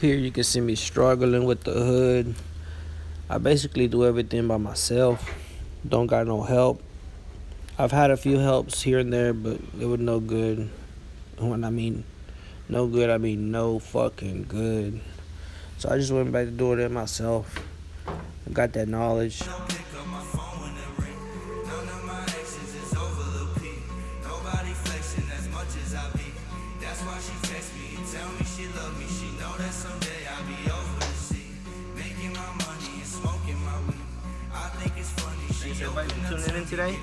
Here you can see me struggling with the hood. I basically do everything by myself. Don't got no help. I've had a few helps here and there, but they were no good. When I mean no good, I mean no fucking good. So I just went back to doing it myself. I got that knowledge. Thanks everybody for tuning in today.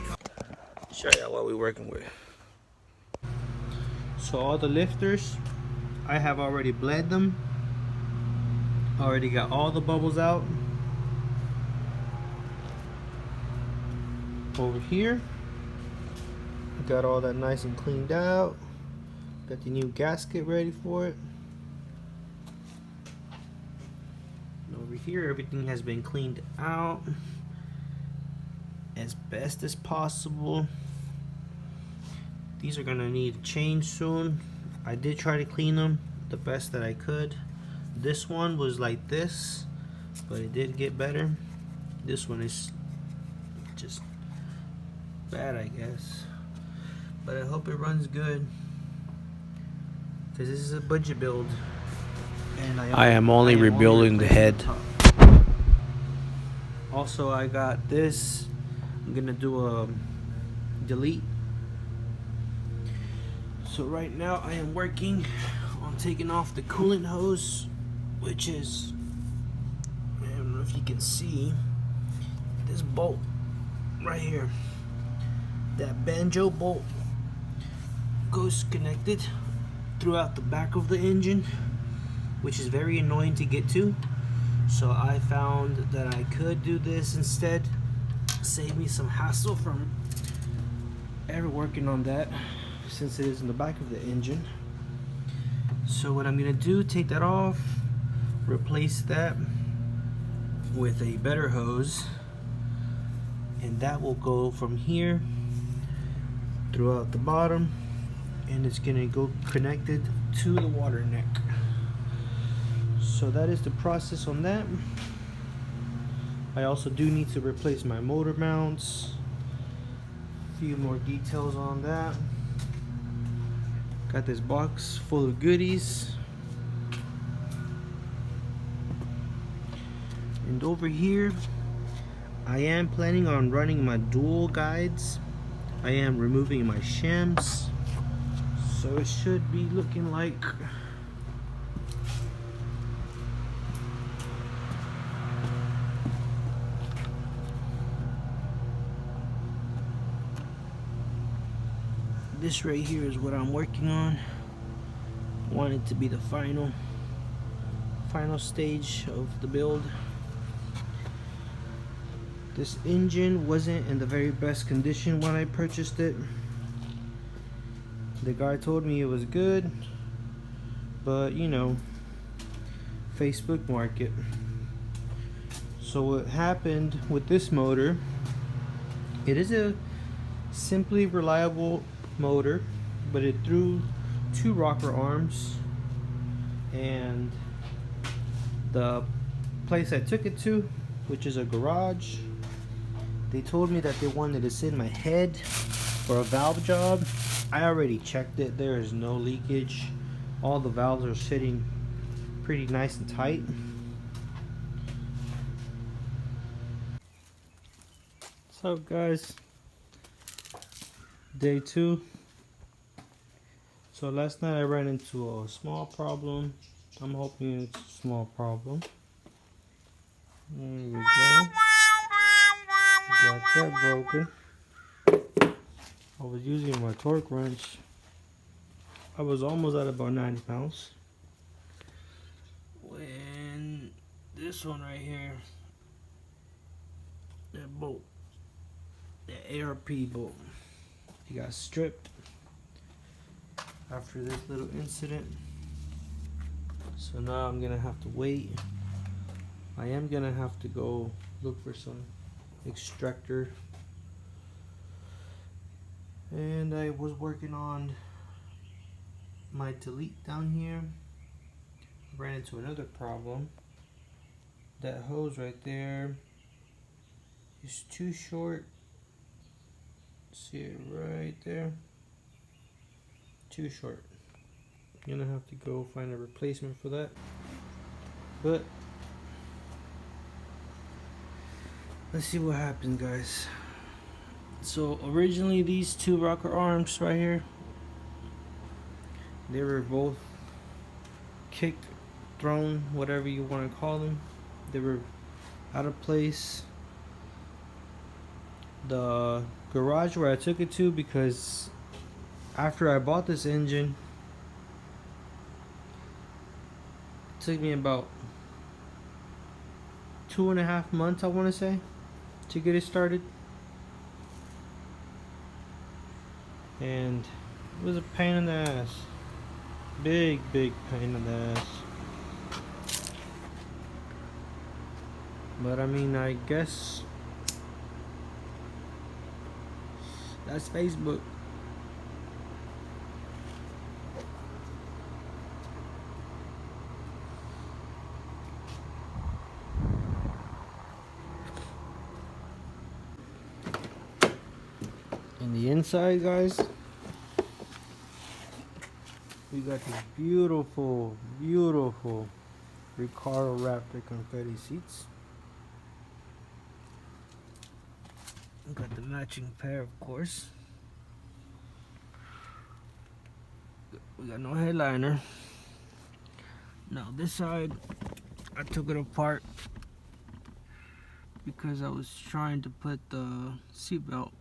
Show y'all what we're working with. So all the lifters, I have already bled them. Already got all the bubbles out. Over here, got all that nice and cleaned out. Got the new gasket ready for it. And over here, everything has been cleaned out as best as possible. These are gonna need a change soon. I did try to clean them the best that I could. This one was like this, but it did get better. This one is just bad, I guess. But I hope it runs good, because this is a budget build. And I am only rebuilding the head. Also, I got this. I'm gonna do a delete. So right now I am working on taking off the coolant hose, which is, I don't know if you can see this bolt right here. That banjo bolt goes connected throughout the back of the engine, which is very annoying to get to. So I found that I could do this instead, save me some hassle from ever working on that, since it is in the back of the engine. So what I'm gonna do, take that off, replace that with a better hose, and that will go from here throughout the bottom, and it's gonna go connected to the water neck. So that is the process on that. I also do need to replace my motor mounts. A few more details on that. Got this box full of goodies. And over here, I am planning on running my dual guides. I am removing my shims, so it should be looking like this right here is what I'm working on. Want it to be the final stage of the build. This engine wasn't in the very best condition when I purchased it. The guy told me it was good, but you know, Facebook market. So what happened with this motor, it is a simply reliable motor, but it threw 2 rocker arms, and the place I took it to, which is a garage, they told me that they wanted to send my head for a valve job. I already checked it. There is no leakage. All the valves are sitting pretty nice and tight. What's up, guys? Day 2. So last night I ran into a small problem. I'm hoping it's a small problem. There we go. Got that broken. I was using my torque wrench. I was almost at about 90 pounds. When this one right here, that bolt, the ARP bolt, it got stripped after this little incident. So now I'm gonna have to wait. I am gonna have to go look for some extractor, and I was working on my delete down here. ran into another problem. That hose right there is too short. See it right there? Too short. You're gonna have to go find a replacement for that. But let's see what happens, guys. So originally these two rocker arms right here, they were both kicked, thrown, whatever you want to call them. They were out of place. The garage where I took it to, because after I bought this engine, it took me about 2.5 months, I want to say, to get it started. And it was a pain in the ass. Big pain in the ass. But I mean, I guess that's Facebook. And the inside, guys, we got these beautiful Ricardo Raptor confetti seats. We got the matching pair, of course. We got no headliner. Now this side, I took it apart because I was trying to put the seatbelt.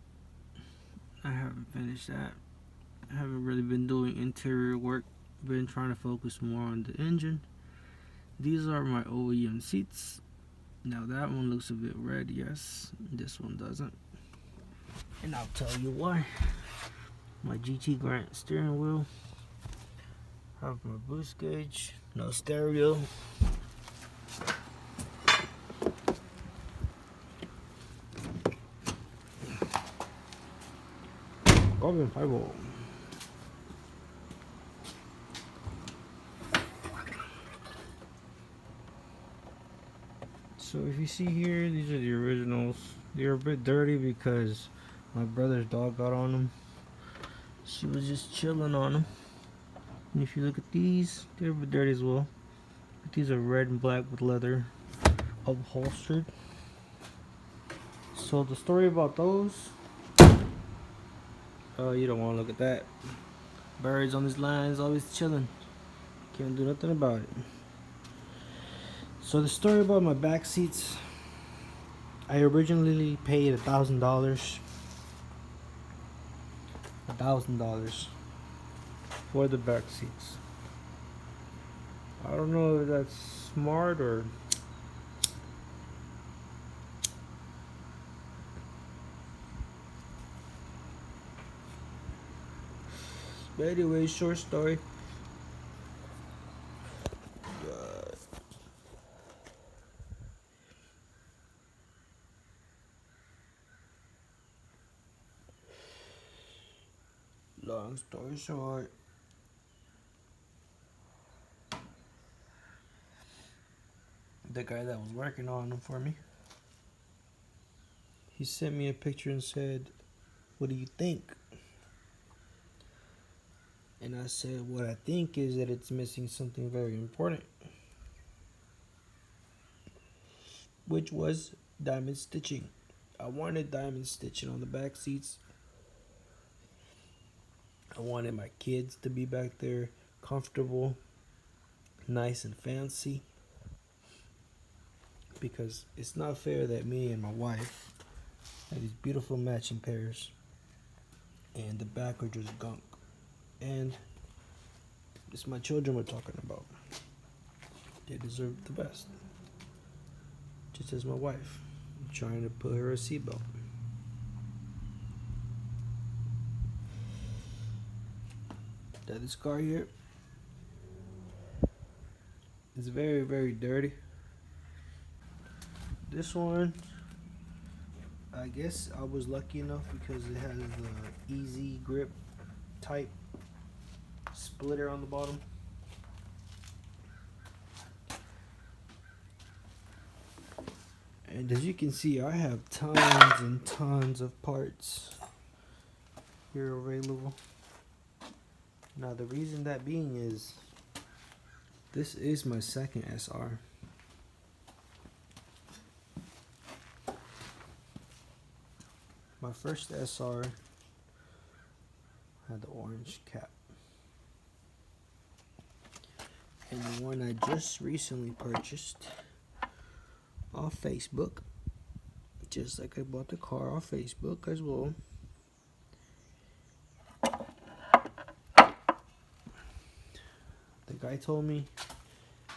I haven't finished that. I haven't really been doing interior work. Been trying to focus more on the engine. These are my OEM seats. Now that one looks a bit red, yes. This one doesn't. And I'll tell you why. My GT Grant steering wheel. Have my boost gauge. No stereo. Carbon fiber. So if you see here, these are the originals. They're a bit dirty because my brother's dog got on them. She was just chilling on them. And if you look at these, they're a bit dirty as well. But these are red and black with leather upholstered. So the story about those, you don't want to look at that. Birds on this line is always chilling. Can't do nothing about it. So the story about my back seats, I originally paid $1,000. $1,000 for the back seats. I don't know if that's smart or but anyway, short story. Long story short, the guy that was working on them for me, he sent me a picture and said, "What do you think?" And I said, what I think is that it's missing something very important, which was diamond stitching. I wanted diamond stitching on the back seats. I wanted my kids to be back there comfortable, nice and fancy, because it's not fair that me and my wife have these beautiful matching pairs and the back are just gunk. And it's my children we're talking about. They deserve the best. Just as my wife. I'm trying to put her a seatbelt. That this car here is very dirty. This one, I guess I was lucky enough because it has the easy grip type splitter on the bottom. And as you can see, I have tons and tons of parts here available. Now the reason that being is, this is my second SR. My first SR had the orange cap. And the one I just recently purchased off Facebook, just like I bought the car off Facebook as well. The guy told me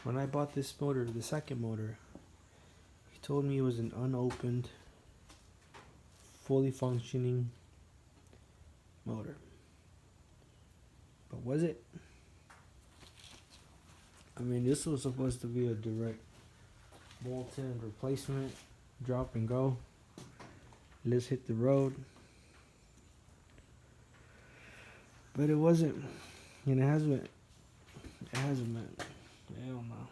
when I bought this motor, the second motor, he told me it was an unopened, fully functioning motor. But was it? I mean, this was supposed to be a direct bolt-in replacement, drop and go. Let's hit the road. But it wasn't, and it hasn't been. Hell no.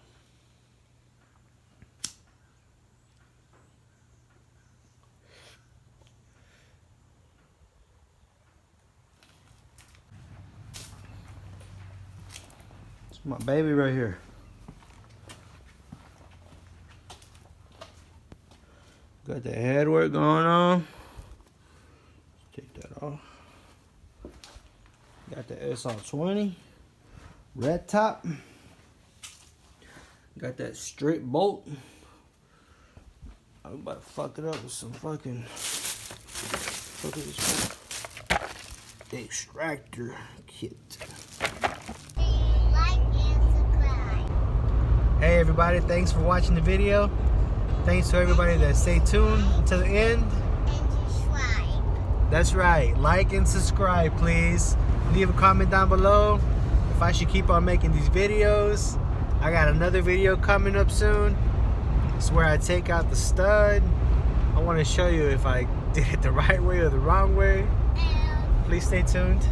It's my baby right here. Got the headwork going on. Take that off. Got the Sr20 red top. Got that straight bolt. I'm about to fuck it up with some fucking extractor kit. Like and subscribe. Hey everybody, thanks for watching the video. Thanks to everybody that stay tuned until the end. And subscribe. That's right. Like and subscribe, please. Leave a comment down below if I should keep on making these videos. I got another video coming up soon. It's where I take out the stud. I want to show you if I did it the right way or the wrong way. Please stay tuned.